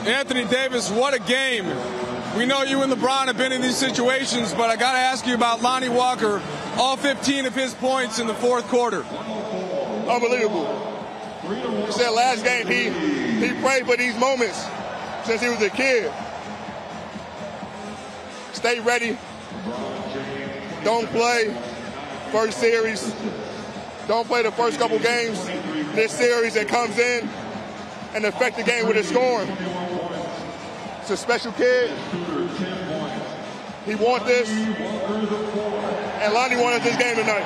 Anthony Davis, what a game. We know you and LeBron have been in these situations, but I got to ask you about Lonnie Walker, all 15 of his points in the fourth quarter. Unbelievable. You said last game he prayed for these moments since he was a kid. Stay ready. Don't play first series. Don't play the first couple games this series that comes in and affect the game with his scoring. It's a special kid. He wants this. And Lonnie wanted this game tonight.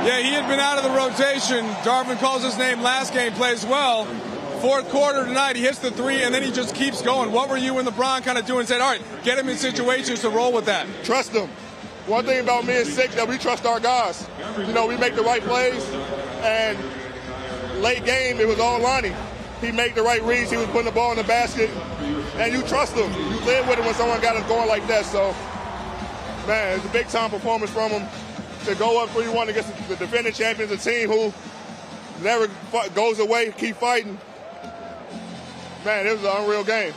Yeah, he had been out of the rotation. Darvin calls his name last game, plays well. Fourth quarter tonight, he hits the three, and then he just keeps going. What were you and LeBron kind of doing? Said, all right, get him in situations to roll with that. Trust him. One thing about me and Six, that we trust our guys. You know, we make the right plays, and late game, it was all Lonnie. He made the right reads. He was putting the ball in the basket, and you trust him. You live with him when someone got us going like that. So, man, it's a big-time performance from him to go up 3-1 against the defending champions, a team who never goes away, keep fighting. Man, it was an unreal game.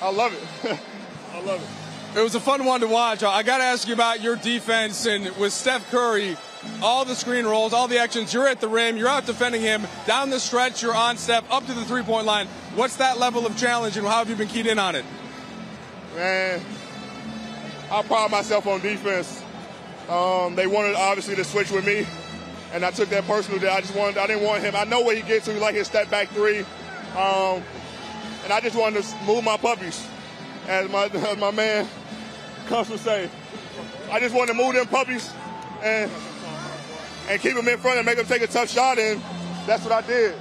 I love it. I love it. It was a fun one to watch. I got to ask you about your defense, and with Steph Curry, all the screen rolls, all the actions, you're at the rim, you're out defending him. Down the stretch, you're on Steph, up to the three-point line. What's that level of challenge, and how have you been keyed in on it? Man, I pride myself on defense. They wanted, obviously, to switch with me, and I took that personally. I didn't want him. I know where he gets to. He like his step-back three. And I just wanted to move my puppies, as my man Cuss would say. I just wanted to move them puppies and keep them in front and make them take a tough shot, and that's what I did.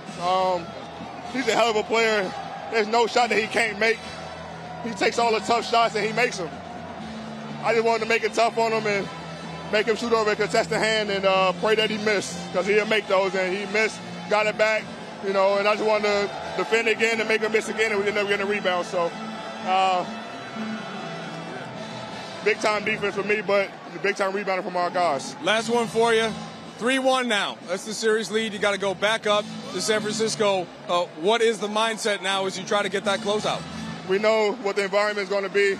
He's a hell of a player. There's no shot that he can't make. He takes all the tough shots and he makes them. I just wanted to make it tough on him and make him shoot over a contested hand and pray that he missed, because he'll make those, and he missed, got it back, you know, and I just wanted to defend again and make him miss again, and we ended up getting a rebound. So, big-time defense for me, but big-time rebounding from our guys. Last one for you. 3-1 now. That's the series lead. You got to go back up to San Francisco. What is the mindset now as you try to get that closeout? We know what the environment is going to be.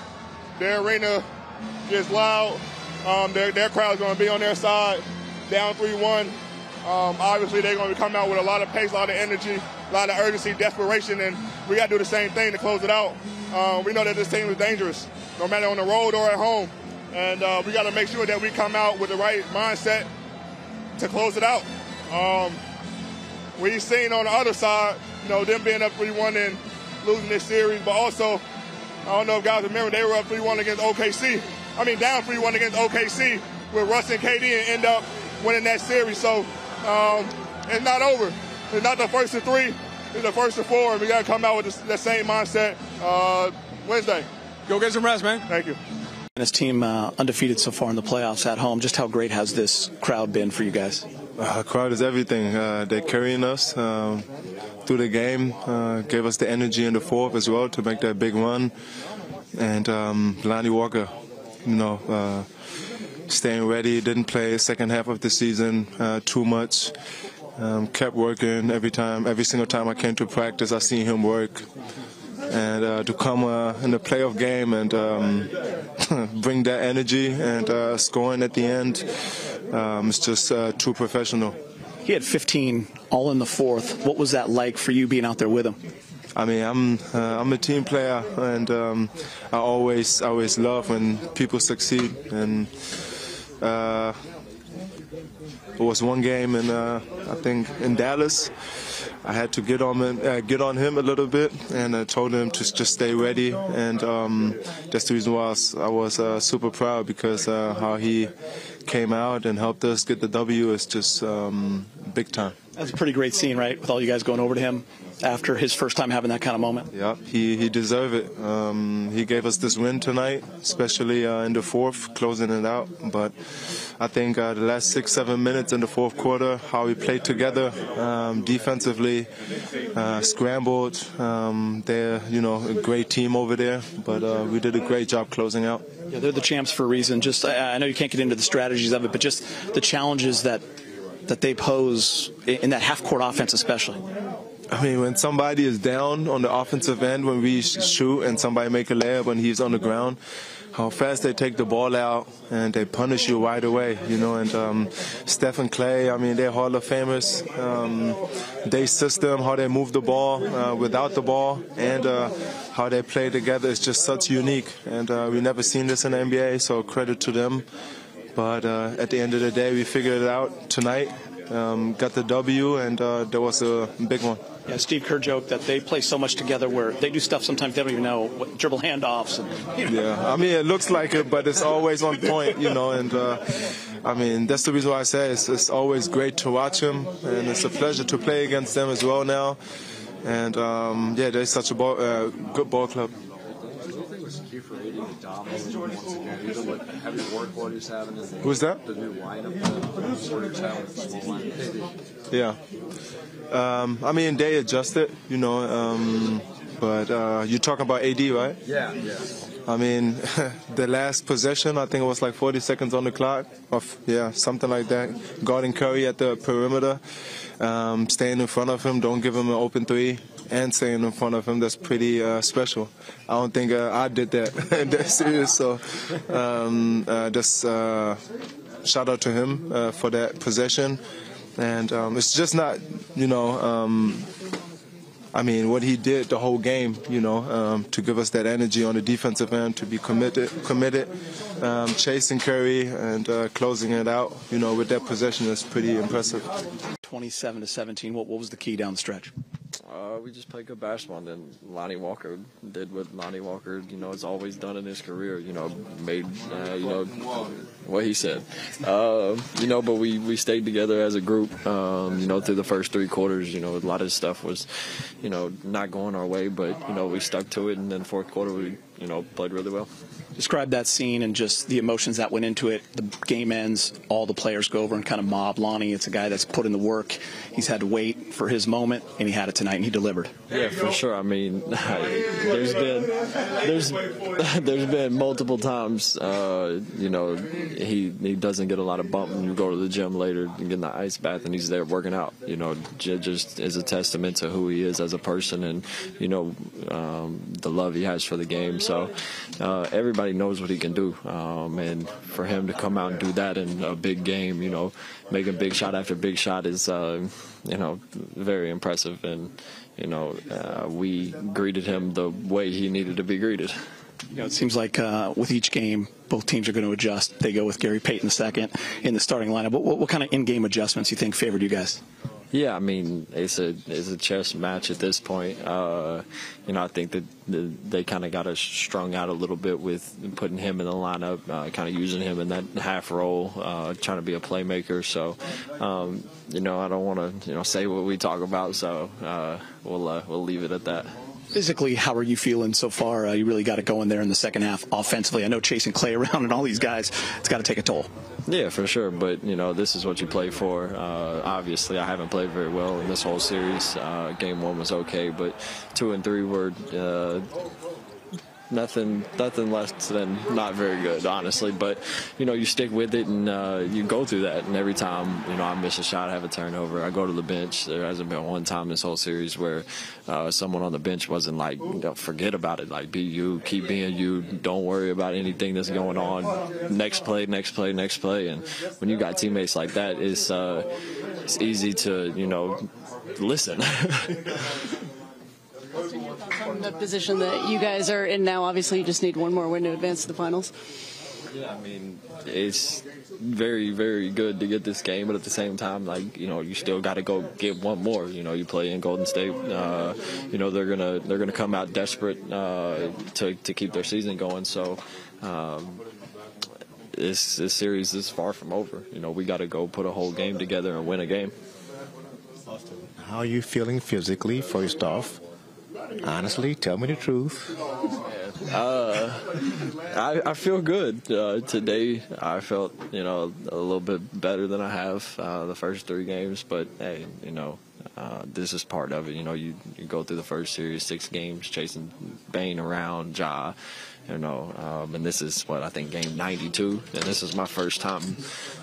Their arena is loud. Their crowd is going to be on their side. Down 3-1. Obviously, they're going to come out with a lot of pace, a lot of energy, a lot of urgency, desperation, and we got to do the same thing to close it out. We know that this team is dangerous, no matter on the road or at home, and we got to make sure that we come out with the right mindset to close it out. We've seen on the other side, you know, them being up 3-1 and losing this series, but also, I don't know if guys remember, they were up 3-1 against OKC. Down 3-1 against OKC with Russ and KD and end up winning that series. So it's not over. It's not the first of three. It's the first of four, and we got to come out with the same mindset Wednesday. Go get some rest, man. Thank you. And his team undefeated so far in the playoffs at home. Just how great has this crowd been for you guys? Crowd is everything. They're carrying us through the game, gave us the energy in the fourth as well to make that big run. And Lonnie Walker, you know, staying ready, didn't play second half of the season too much. Kept working every single time I came to practice. I seen him work, and to come in the playoff game and bring that energy and scoring at the end, it's just too professional. He had 15 all in the fourth. What was that like for you being out there with him? I'm a team player, and I always love when people succeed. And it was one game, and I think in Dallas, I had to get on him a little bit, and I told him to just stay ready. And that's the reason why I was super proud, because how he came out and helped us get the W is just big time. That's a pretty great scene, right? With all you guys going over to him after his first time having that kind of moment. Yeah, he deserved it. He gave us this win tonight, especially in the fourth, closing it out. But I think the last 6-7 minutes in the fourth quarter, how we played together defensively, scrambled. They're, you know, a great team over there, but we did a great job closing out. Yeah, they're the champs for a reason. Just I know you can't get into the strategies of it, but just the challenges that they pose in that half-court offense especially. I mean, when somebody is down on the offensive end, when we shoot and somebody make a layup when he's on the ground, how fast they take the ball out and they punish you right away, you know. And Steph and Clay, I mean, they're Hall of Famers. Their system, how they move the ball without the ball, and how they play together is just such unique. And we never seen this in the NBA, so credit to them. But at the end of the day, we figured it out tonight, got the W, and that was a big one. Yeah, Steve Kerr joked that they play so much together where they do stuff sometimes they don't even know, what dribble handoffs. And, you know. Yeah, I mean, it looks like it, but it's always on point, you know. And I mean, that's the reason why I say it's always great to watch him, and it's a pleasure to play against them as well now. And yeah, they're such a good ball club. Who's that? Yeah. I mean, they adjusted, you know, but you're talking about AD, right? Yeah. I mean, the last possession, I think it was like 40 seconds on the clock. Yeah, something like that. Guarding Curry at the perimeter, staying in front of him, don't give him an open three, and staying in front of him. That's pretty special. I don't think I did that in that series. So just shout out to him for that possession. And it's just not, you know, I mean, what he did the whole game, you know, to give us that energy on the defensive end, to be committed, chasing Curry and closing it out, you know, with that possession is pretty impressive. 27-17. What was the key down the stretch? We just played good basketball, and then Lonnie Walker did what Lonnie Walker, you know, has always done in his career. You know, made, you know, what he said. You know, but we stayed together as a group. You know, through the first three quarters, you know, a lot of stuff was, you know, not going our way, but you know, we stuck to it, and then fourth quarter we, you know, played really well. Describe that scene and just the emotions that went into it. The game ends, all the players go over and kind of mob Lonnie. It's a guy that's put in the work. He's had to wait for his moment, and he had it tonight, and he delivered. Yeah, for sure. I mean, there's been multiple times, you know, he doesn't get a lot of bump when you go to the gym later and get in the ice bath, and he's there working out. You know, just is a testament to who he is as a person, and you know, the love he has for the game. So everybody knows what he can do, and for him to come out and do that in a big game, you know, making big shot after big shot is, you know, very impressive. And you know, we greeted him the way he needed to be greeted. You know, it seems like with each game, both teams are going to adjust. They go with Gary Payton II in the starting lineup. What kind of in-game adjustments do you think favored you guys? Yeah, I mean, it's a chess match at this point. You know, I think that they kind of got us strung out a little bit with putting him in the lineup, kind of using him in that half role, trying to be a playmaker. So, you know, I don't want to, you know, say what we talk about. So we'll leave it at that. Physically, how are you feeling so far? You really got it going there in the second half offensively. I know chasing Clay around and all these guys, it's got to take a toll. Yeah, for sure. But, you know, this is what you play for. Obviously, I haven't played very well in this whole series. Game 1 was okay, but 2 and 3 were nothing less than not very good, honestly. But, you know, you stick with it and you go through that. And every time, you know, I miss a shot, I have a turnover, I go to the bench. There hasn't been one time this whole series where someone on the bench wasn't like, forget about it. Like, be you, keep being you. Don't worry about anything that's going on. Next play, next play, next play. And when you got teammates like that, it's easy to, you know, listen. From the position that you guys are in now, obviously you just need one more win to advance to the finals. Yeah, I mean, it's very, very good to get this game, but at the same time, like, you know, you still got to go get one more. You know, you play in Golden State. You know, they're gonna come out desperate to keep their season going. So this series is far from over. You know, we got to go put a whole game together and win a game. How are you feeling physically, first off? Honestly, tell me the truth. I feel good. Today I felt, you know, a little bit better than I have the first 3 games. But, hey, you know, this is part of it. You go through the first series, 6 games, chasing Bane around, Ja, and this is I think game 92, and this is my first time.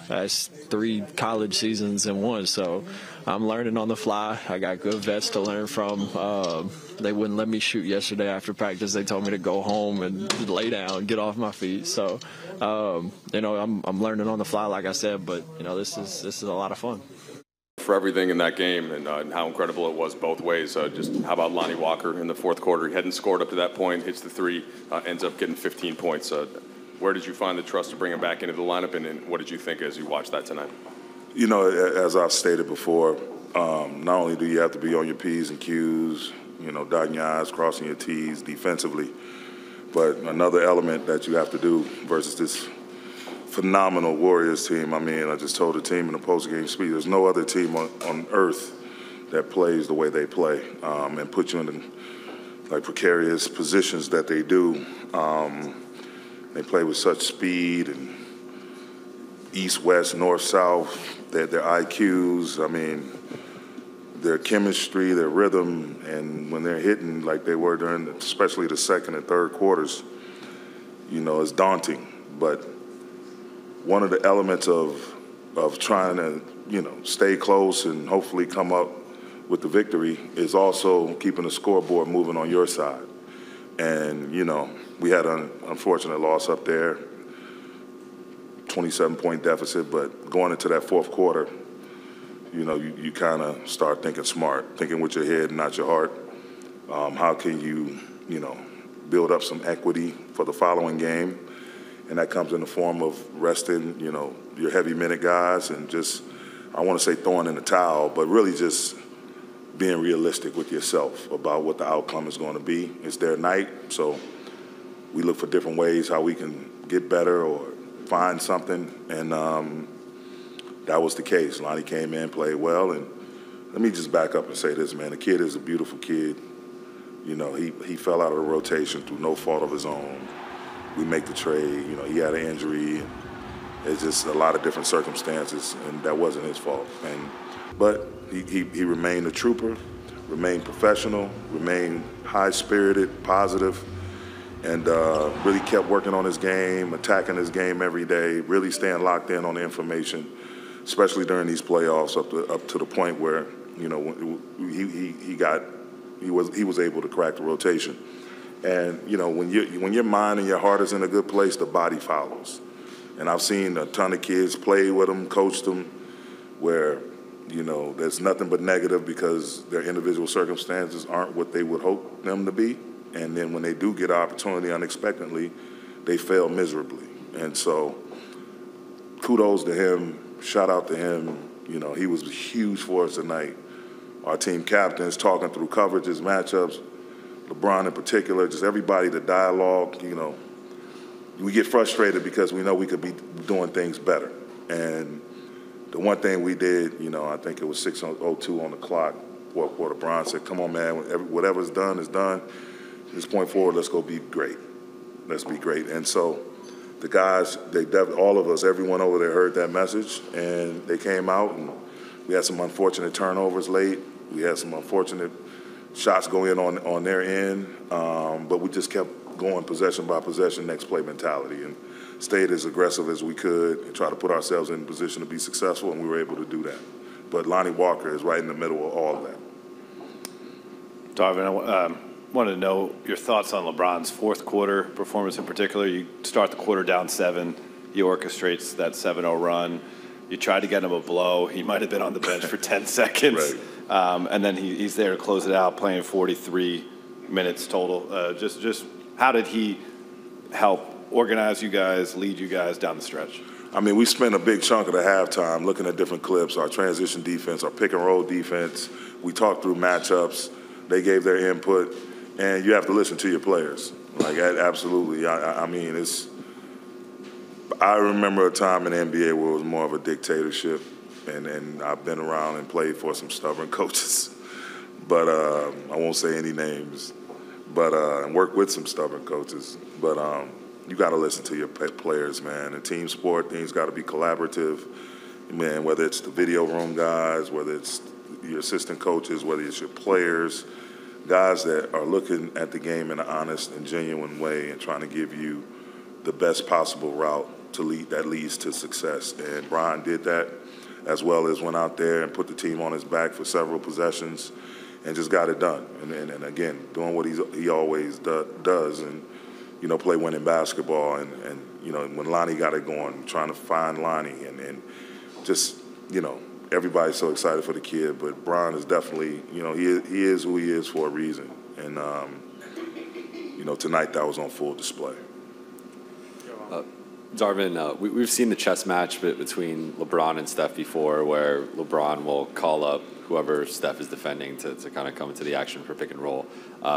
That's 3 college seasons in one, so I'm learning on the fly. I got good vets to learn from. They wouldn't let me shoot yesterday after practice. They told me to go home and lay down, get off my feet. So, I'm learning on the fly, like I said, but this is a lot of fun. For everything in that game and how incredible it was both ways. Just how about Lonnie Walker in the fourth quarter? He hadn't scored up to that point, hits the 3, ends up getting 15 points. Where did you find the trust to bring him back into the lineup, and what did you think as you watched that tonight? As I've stated before, not only do you have to be on your P's and Q's, dotting your I's, crossing your T's defensively, but another element that you have to do versus this phenomenal Warriors team. I just told the team in the post-game speech, there's no other team on earth that plays the way they play and put you in precarious positions that they do. They play with such speed and east, west, north, south, their IQs, their chemistry, their rhythm, and when they're hitting like they were during especially the second and third quarters, it's daunting. But one of the elements of trying to, stay close and hopefully come up with the victory is also keeping the scoreboard moving on your side. And, we had an unfortunate loss up there, 27-point deficit, but going into that fourth quarter, you kind of start thinking smart, thinking with your head and not your heart. How can you, build up some equity for the following game? And that comes in the form of resting, your heavy minute guys and just, I want to say throwing in the towel, but really just being realistic with yourself about what the outcome is going to be. It's their night, so we look for different ways how we can get better or find something, and that was the case. Lonnie came in, played well, and let me just back up and say this, man. The kid is a beautiful kid. He fell out of the rotation through no fault of his own. We make the trade. He had an injury. It's just a lot of different circumstances, and that wasn't his fault. But he remained a trooper, remained professional, remained high-spirited, positive, and really kept working on his game, attacking his game every day, really staying locked in on the information, especially during these playoffs up to the point where he was able to crack the rotation. And when your mind and your heart is in a good place, the body follows. And I've seen a ton of kids play with them, coach them, where there's nothing but negative because their individual circumstances aren't what they would hope them to be. And then when they do get an opportunity unexpectedly, they fail miserably. And so kudos to him, shout out to him. He was huge for us tonight. Our team captains talking through coverages, matchups, LeBron in particular, just everybody, the dialogue, we get frustrated because we know we could be doing things better. And the one thing we did, I think it was 6:02 on the clock, fourth quarter, Bron said, come on, man, whatever's done is done. From this point forward, let's go be great. Let's be great. And so the guys, all of us, everyone over there heard that message, and they came out, and we had some unfortunate turnovers late. We had some unfortunate shots go in on their end, but we just kept going possession by possession, next play mentality, and stayed as aggressive as we could and try to put ourselves in a position to be successful, and we were able to do that. But Lonnie Walker is right in the middle of all of that. Darvin, I wanted to know your thoughts on LeBron's fourth quarter performance in particular. You start the quarter down 7. He orchestrates that 7-0 run. You tried to get him a blow. He might have been on the bench for 10 seconds. Right. And then he's there to close it out, playing 43 minutes total. Just how did he help organize you guys, lead you guys down the stretch? We spent a big chunk of the halftime looking at different clips, our transition defense, our pick-and-roll defense. We talked through matchups. They gave their input. And you have to listen to your players. Absolutely. I remember a time in the NBA where it was more of a dictatorship, and I've been around and played for some stubborn coaches. But I won't say any names. But and work with some stubborn coaches. But you got to listen to your players, man. A team sport, things got to be collaborative. Man, whether it's the video room guys, whether it's your assistant coaches, whether it's your players, guys that are looking at the game in an honest and genuine way and trying to give you the best possible route that leads to success. And Brian did that, as well as went out there and put the team on his back for several possessions and just got it done. And again, doing what he always does and, play winning basketball. And when Lonnie got it going, trying to find Lonnie and just, everybody's so excited for the kid. But Brian is definitely, he is who he is for a reason. And, tonight that was on full display. Darvin, we've seen the chess match between LeBron and Steph before, where LeBron will call up whoever Steph is defending to kind of come into the action for pick and roll.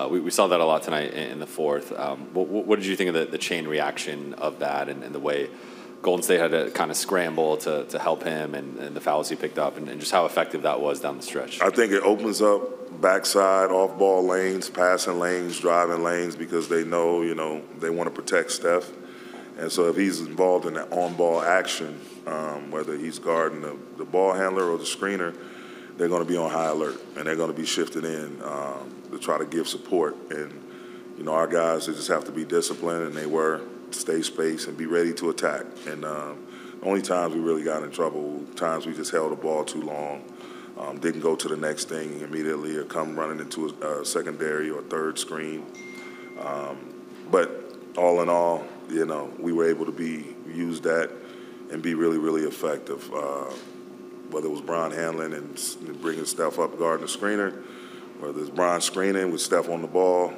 We saw that a lot tonight in the fourth. What did you think of the chain reaction of that and the way Golden State had to kind of scramble to help him and the fouls he picked up and just how effective that was down the stretch? I think it opens up backside, off-ball lanes, passing lanes, driving lanes, because they know, they want to protect Steph. And so if he's involved in that on-ball action, whether he's guarding the ball handler or the screener, they're going to be on high alert, and they're going to be shifted in to try to give support. And, our guys, they just have to be disciplined, and they were, stay space and be ready to attack. And the only times we really got in trouble, times we just held the ball too long, didn't go to the next thing immediately or come running into a secondary or third screen. But all in all, we were able to use that and be really, really effective. Whether it was Brian handling and bringing Steph up guarding the screener, whether it's Brian screening with Steph on the ball,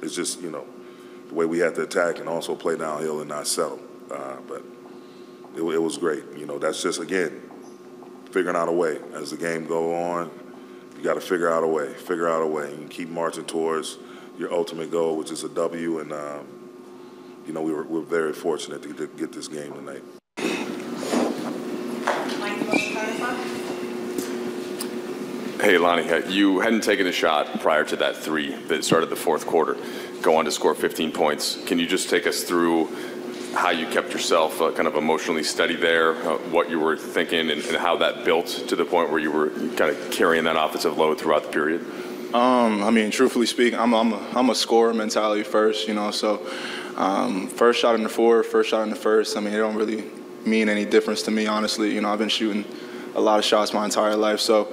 it's just, the way we had to attack and also play downhill and not settle. But it was great. That's just, again, figuring out a way. As the game go on, you got to figure out a way. And keep marching towards your ultimate goal, which is a W. And, we're very fortunate to get this game tonight. Hey, Lonnie, you hadn't taken a shot prior to that three that started the fourth quarter, go on to score 15 points. Can you just take us through how you kept yourself kind of emotionally steady there, what you were thinking, and how that built to the point where you were kind of carrying that offensive load throughout the period? Truthfully speaking, I'm a scorer mentality first, so first shot in the fourth, first shot in the first, it don't really mean any difference to me, honestly. I've been shooting a lot of shots my entire life, so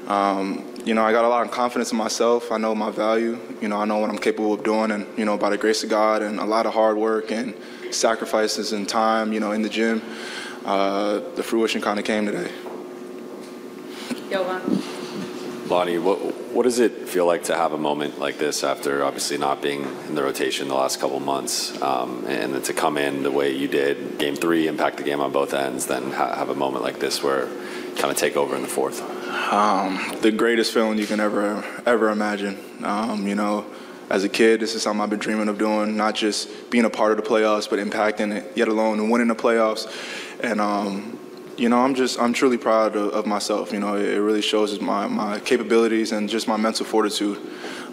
I got a lot of confidence in myself. I know my value. I know what I'm capable of doing, and by the grace of God and a lot of hard work and sacrifices and time, in the gym, the fruition kind of came today. Jovan. Lonnie, what does it feel like to have a moment like this after obviously not being in the rotation the last couple months, and then to come in the way you did, Game 3, impact the game on both ends, then have a moment like this where you kind of take over in the fourth? The greatest feeling you can ever imagine. As a kid, this is something I've been dreaming of doing, not just being a part of the playoffs, but impacting it, yet alone winning the playoffs. And I'm truly proud of myself. It really shows my capabilities and just my mental fortitude.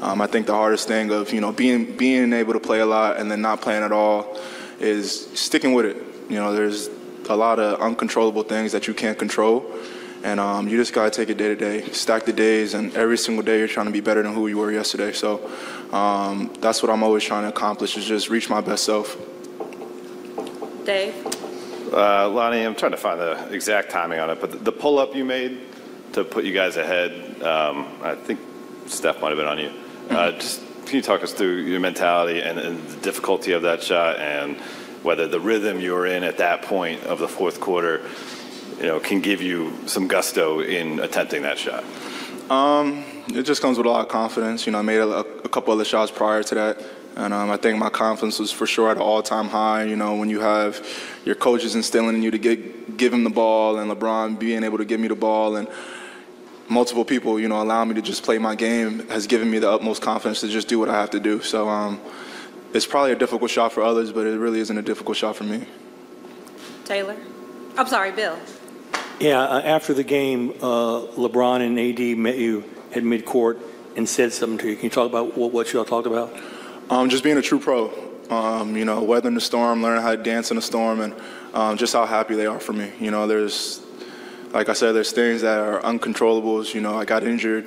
I think the hardest thing of being able to play a lot and then not playing at all is sticking with it. There's a lot of uncontrollable things that you can't control, and you just gotta take it day to day, stack the days, and every single day you're trying to be better than who you were yesterday. So that's what I'm always trying to accomplish, is just reach my best self. Dave. Lonnie, I'm trying to find the exact timing on it, but the pull-up you made to put you guys ahead, I think Steph might have been on you. Just can you talk us through your mentality and the difficulty of that shot, and whether the rhythm you were in at that point of the fourth quarter, can give you some gusto in attempting that shot? It just comes with a lot of confidence. I made a couple other shots prior to that. And I think my confidence was for sure at an all-time high. When you have your coaches instilling in you to give him the ball, and LeBron being able to give me the ball, and multiple people, allowing me to just play my game, has given me the utmost confidence to just do what I have to do. So it's probably a difficult shot for others, but it really isn't a difficult shot for me. Taylor. I'm sorry, Bill. Yeah, after the game, LeBron and AD met you at midcourt and said something to you. Can you talk about what you all talked about? Just being a true pro, weathering the storm, learning how to dance in the storm, and just how happy they are for me. There's like I said, there's things that are uncontrollables. You know, I got injured,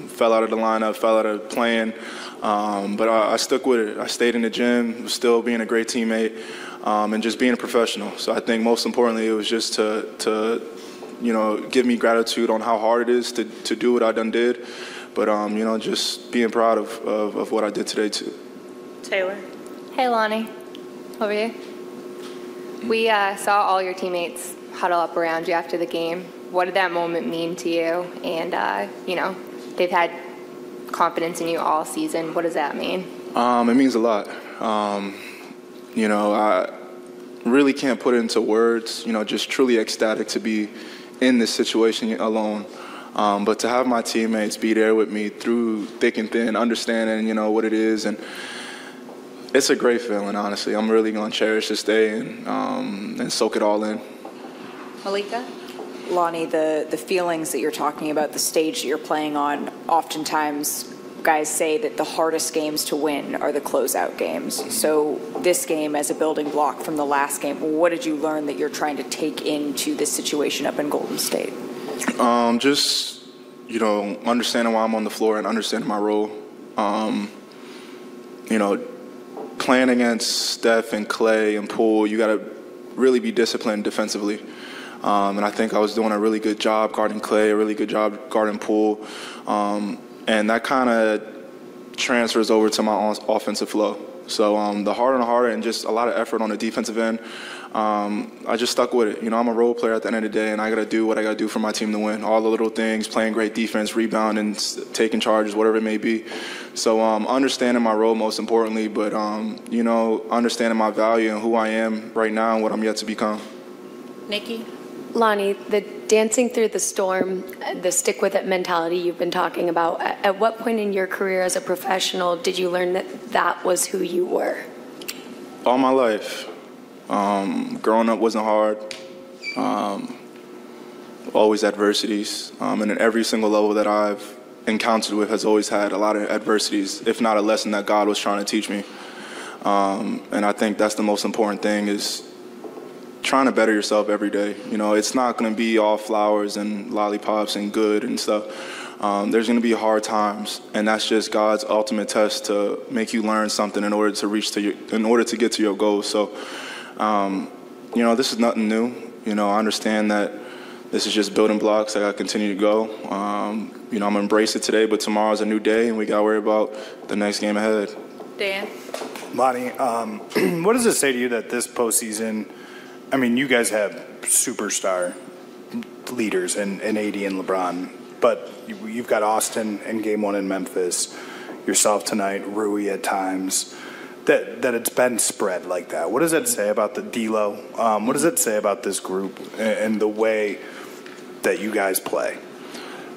fell out of the lineup, fell out of playing, but I stuck with it. I stayed in the gym, was still being a great teammate, and just being a professional. So I think most importantly, it was just to you know, give me gratitude on how hard it is to do what I done did, but you know, just being proud of what I did today too. Taylor. Hey, Lonnie. Over here. We saw all your teammates huddle up around you after the game. What did that moment mean to you? And, you know, they've had confidence in you all season. What does that mean? It means a lot. You know, I really can't put it into words, you know, just truly ecstatic to be in this situation alone. But to have my teammates be there with me through thick and thin, understanding, you know, what it is, and it's a great feeling, honestly. I'm really going to cherish this day and soak it all in. Malika? Lonnie, the feelings that you're talking about, the stage that you're playing on, oftentimes guys say that the hardest games to win are the closeout games. So this game as a building block from the last game, what did you learn that you're trying to take into this situation up in Golden State? Just, you know, understanding why I'm on the floor and understanding my role. You know, playing against Steph and Clay and Poole, you got to really be disciplined defensively. And I think I was doing a really good job guarding Clay, a really good job guarding Poole. And that kind of transfers over to my offensive flow. So the harder and harder and just a lot of effort on the defensive end, I just stuck with it. You know, I'm a role player at the end of the day, and I got to do what I got to do for my team to win. All the little things, playing great defense, rebounding, taking charges, whatever it may be. So understanding my role most importantly, but, you know, understanding my value and who I am right now and what I'm yet to become. Nikki? Lonnie, the dancing through the storm, the stick with it mentality you've been talking about, at what point in your career as a professional did you learn that that was who you were? All my life. Growing up wasn't hard. Always adversities. And in every single level that I've encountered with has always had a lot of adversities, if not a lesson that God was trying to teach me. And I think that's the most important thing is trying to better yourself every day. You know, it's not going to be all flowers and lollipops and good and stuff. There's going to be hard times, and that's just God's ultimate test to make you learn something in order to get to your goals. So, you know, this is nothing new. You know, I understand that this is just building blocks. I got to continue to go. You know, I'm going to embrace it today, but tomorrow's a new day, and we got to worry about the next game ahead. Dan? Lonnie, what does it say to you that this postseason, I mean, you guys have superstar leaders in AD and LeBron, but you've got Austin in Game 1 in Memphis, yourself tonight, Rui at times, that it's been spread like that. What does that say about the D-Lo? What does it say about this group and the way that you guys play?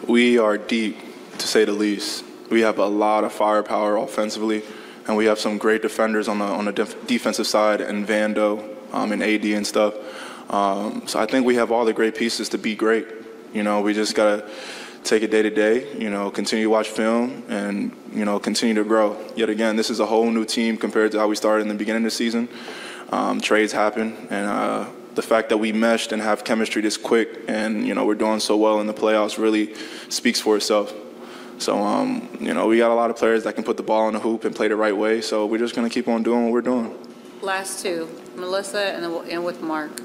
We are deep, to say the least. We have a lot of firepower offensively, and we have some great defenders on the defensive side, and Vando, and AD and stuff. So I think we have all the great pieces to be great. You know, we just got to take it day to day, you know, continue to watch film and, you know, continue to grow. Yet again, this is a whole new team compared to how we started in the beginning of the season. Trades happen, and the fact that we meshed and have chemistry this quick and, you know, we're doing so well in the playoffs really speaks for itself. So, you know, we got a lot of players that can put the ball in the hoop and play the right way, so we're just going to keep on doing what we're doing. Last two, Melissa and with Mark.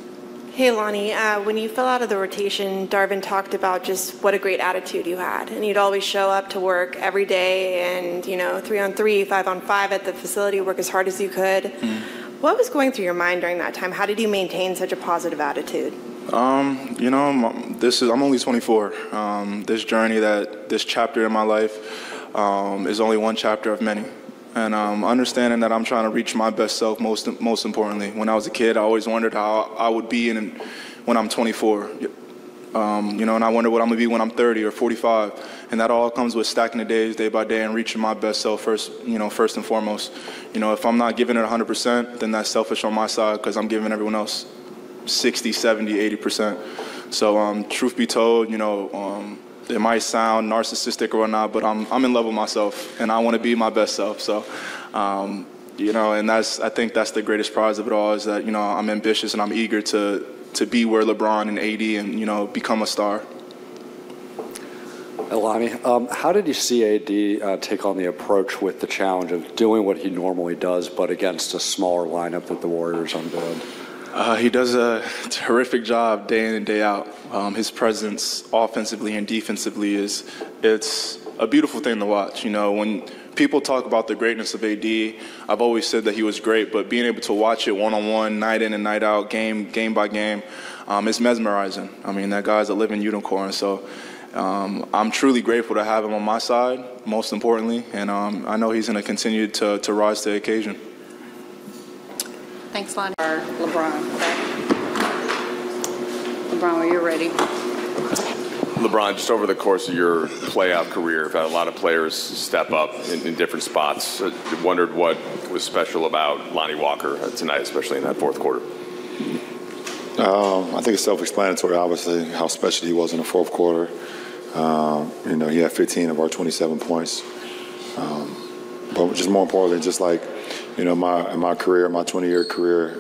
Hey, Lonnie, when you fell out of the rotation, Darvin talked about just what a great attitude you had. And you'd always show up to work every day and, you know, 3-on-3, 5-on-5 at the facility, work as hard as you could. What was going through your mind during that time? How did you maintain such a positive attitude? You know, I'm only 24. This journey, this chapter in my life is only one chapter of many. And understanding that I'm trying to reach my best self most importantly. When I was a kid, I always wondered how I would be when I'm 24. You know, and I wonder what I'm going to be when I'm 30 or 45. And that all comes with stacking the days day by day and reaching my best self first and foremost. You know, if I'm not giving it 100%, then that's selfish on my side because I'm giving everyone else 60, 70, 80%. So truth be told, you know, it might sound narcissistic or whatnot, but I'm in love with myself, and I want to be my best self. So, you know, and I think that's the greatest prize of it all is that, you know, I'm ambitious and I'm eager to to be where LeBron and AD and, you know, become a star. Lonnie, how did you see AD take on the approach with the challenge of doing what he normally does, but against a smaller lineup that the Warriors unveiled? He does a terrific job day in and day out. His presence offensively and defensively it's a beautiful thing to watch. You know, when people talk about the greatness of AD, I've always said that he was great, but being able to watch it one-on-one, night in and night out, game by game, it's mesmerizing. I mean, that guy's a living unicorn. So I'm truly grateful to have him on my side, most importantly, and I know he's going to continue to rise to the occasion. Thanks, Lonnie. LeBron, okay? LeBron, when you're ready. LeBron, just over the course of your playoff career, you've had a lot of players step up in different spots. I wondered what was special about Lonnie Walker tonight, especially in that fourth quarter. I think it's self-explanatory, obviously, how special he was in the fourth quarter. You know, he had 15 of our 27 points. But just more importantly, just like, you know, in my career, my 20-year career,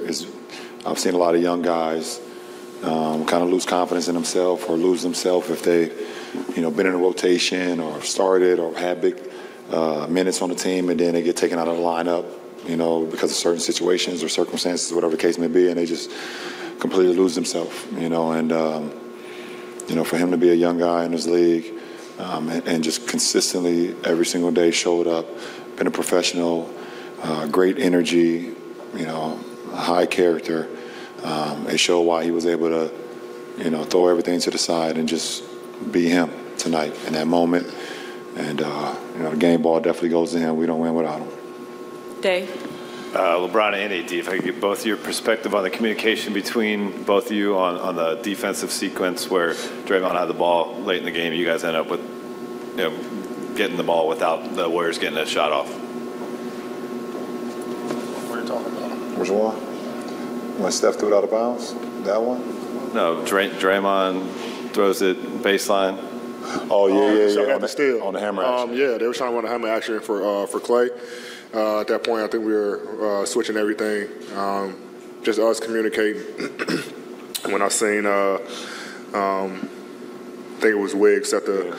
I've seen a lot of young guys kind of lose confidence in themselves or lose themselves if they, you know, been in a rotation or started or had big minutes on the team, and then they get taken out of the lineup, you know, because of certain situations or circumstances, whatever the case may be, and they just completely lose themselves, you know. And, you know, for him to be a young guy in this league and just consistently every single day showed up, been a professional, great energy, you know, high character. It showed why he was able to, you know, throw everything to the side and just be him tonight in that moment. And, you know, the game ball definitely goes to him. We don't win without him. Dave? LeBron and AD, if I could get both your perspective on the communication between both of you on the defensive sequence where Draymond had the ball late in the game, you guys end up with, you know, getting the ball without the Warriors getting a shot off. What are you talking about? Which one? When Steph threw it out of bounds? That one? No, Draymond throws it baseline. Oh, yeah. On the steal. On the hammer action. Yeah, they were trying to run the hammer action for Clay. At that point, I think we were switching everything, just us communicating. When I seen, I think it was Wiggs set the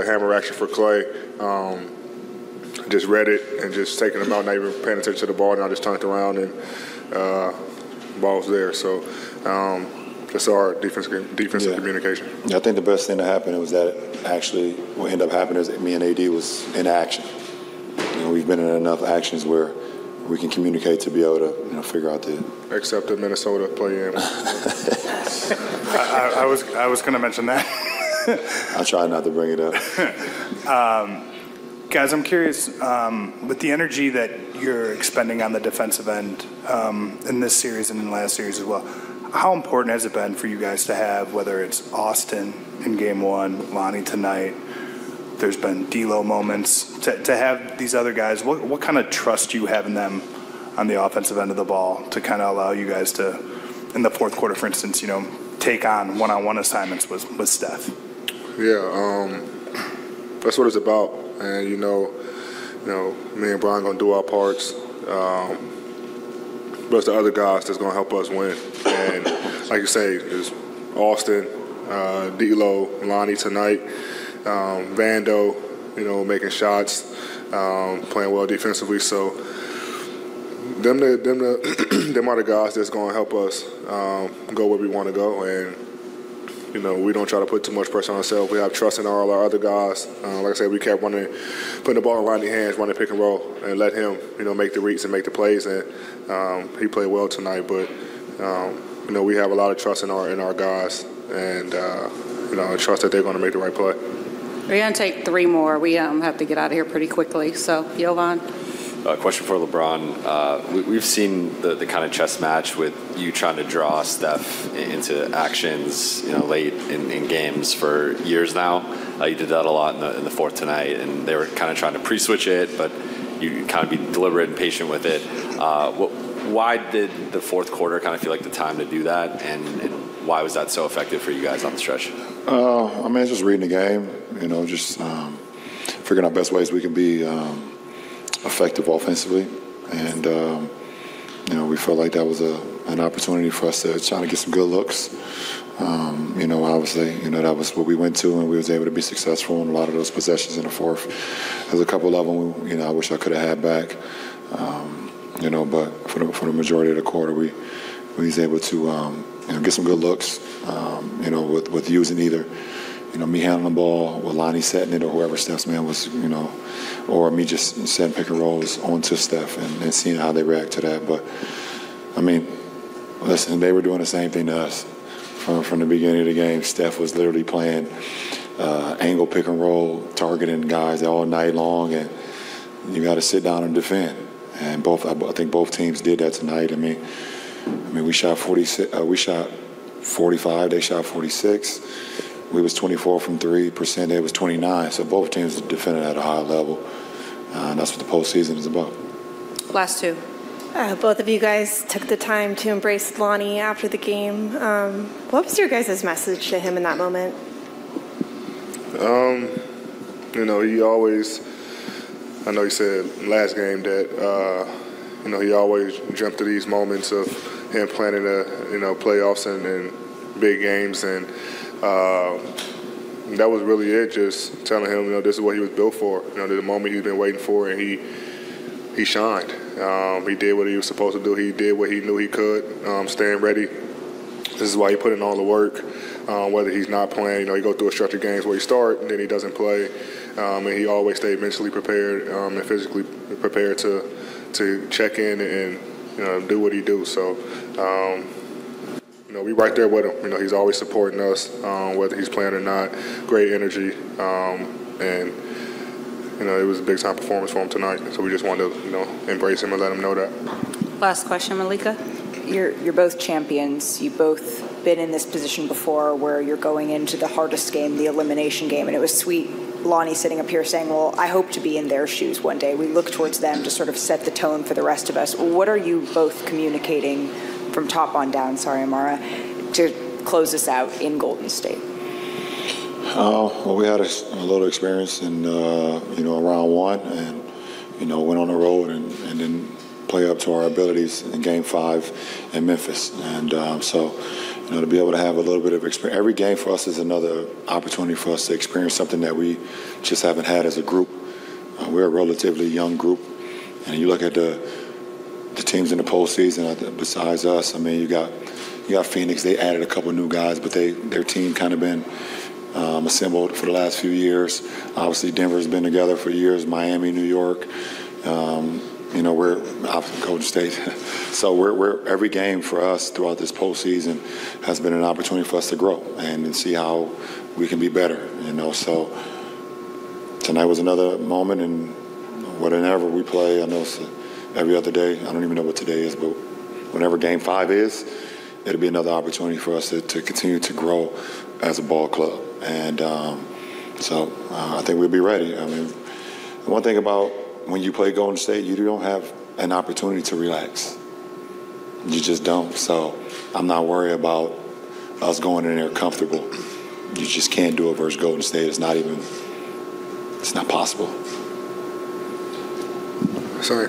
hammer action for Clay. Just read it and just taking him out, not even paying attention to the ball, and I just turned around and the ball was there. So just our defensive communication. Yeah, I think the best thing that happened was that actually what ended up happening is that me and AD was in action. You know, we've been in enough actions where we can communicate to be able to, you know, figure out the. Except the Minnesota play-in. I was going to mention that. I tried not to bring it up. Guys, I'm curious, with the energy that you're expending on the defensive end in this series and in the last series as well, how important has it been for you guys to have, whether it's Austin in Game 1, Lonnie tonight, there's been D'Lo moments, to have these other guys, what kind of trust do you have in them on the offensive end of the ball to kind of allow you guys to, in the fourth quarter, for instance, you know, take on one-on-one assignments with Steph? Yeah, that's what it's about. And, you know, me and Brian going to do our parts. But it's the other guys that's going to help us win. And like you say, it's Austin, D'Lo, Lonnie tonight, Vando, you know, making shots, playing well defensively. So them are the guys that's going to help us go where we want to go. And, you know, we don't try to put too much pressure on ourselves. We have trust in all our other guys. Like I said, we kept putting the ball in Lonnie's hands, running pick and roll, and let him, you know, make the reads and make the plays. And he played well tonight. But you know, we have a lot of trust in our guys, and you know, trust that they're going to make the right play. We're going to take three more. We have to get out of here pretty quickly. So, Jovan. Question for LeBron. We've seen the kind of chess match with you trying to draw Steph into actions, you know, late in games for years now. You did that a lot in the fourth tonight, and they were kind of trying to pre-switch it, but you kind of be deliberate and patient with it. Why did the fourth quarter kind of feel like the time to do that, and why was that so effective for you guys on the stretch? I mean, it's just reading the game, you know, just figuring out best ways we can be effective offensively, and you know, we felt like that was a an opportunity for us to try to get some good looks. Obviously, that was what we went to, and we was able to be successful in a lot of those possessions in the fourth. There's a couple of them, I wish I could have had back. But for the majority of the quarter, we was able to, get some good looks, with using either, me handling the ball, with Lonnie setting it, or whoever Steph's man was, or me just setting pick and rolls onto Steph and seeing how they react to that. But, listen, they were doing the same thing to us from the beginning of the game. Steph was literally playing angle pick and roll, targeting guys all night long, and you got to sit down and defend. And I think both teams did that tonight. We shot 46. We shot 45. They shot 46. We was 24 from 3%. They was 29. So both teams defended at a high level. And that's what the postseason is about. Last two. Both of you guys took the time to embrace Lonnie after the game. What was your guys' message to him in that moment? He always, I know he said last game that, he always dreamt of these moments of him playing in the playoffs and big games. And that was really it, just telling him, this is what he was built for. The moment he's been waiting for, and he shined. He did what he was supposed to do. He did what he knew he could, staying ready. This is why he put in all the work. Whether he's not playing, he go through a stretch of games where he start and then he doesn't play. And he always stayed mentally prepared and physically prepared to check in and do what he do. So, we right there with him. He's always supporting us, whether he's playing or not. Great energy, and it was a big time performance for him tonight. So we just wanted to embrace him and let him know that. Last question, Malika. You're both champions. You've both been in this position before where you're going into the hardest game, the elimination game, and it was sweet Lonnie sitting up here saying, well, I hope to be in their shoes one day. We look towards them to sort of set the tone for the rest of us. What are you both communicating from top on down, Amara, to close this out in Golden State? Well, we had a little experience in, round one, and, went on the road and then play up to our abilities in Game 5 in Memphis. And to be able to have a little bit of experience. Every game for us is another opportunity for us to experience something that we just haven't had as a group. We're a relatively young group. And you look at the teams in the postseason, besides us, you got Phoenix. They added a couple new guys, but their team kind of been assembled for the last few years. Obviously, Denver's been together for years, Miami, New York. We're obviously Golden State. So we're every game for us throughout this postseason has been an opportunity for us to grow and see how we can be better. So tonight was another moment, and whenever we play, I know it's every other day. I don't even know what today is, but whenever Game 5 is, it'll be another opportunity for us to continue to grow as a ball club. And I think we'll be ready. One thing about when you play Golden State, you don't have an opportunity to relax. You just don't. So I'm not worried about us going in there comfortable. You just can't do it versus Golden State. It's not possible. Sorry.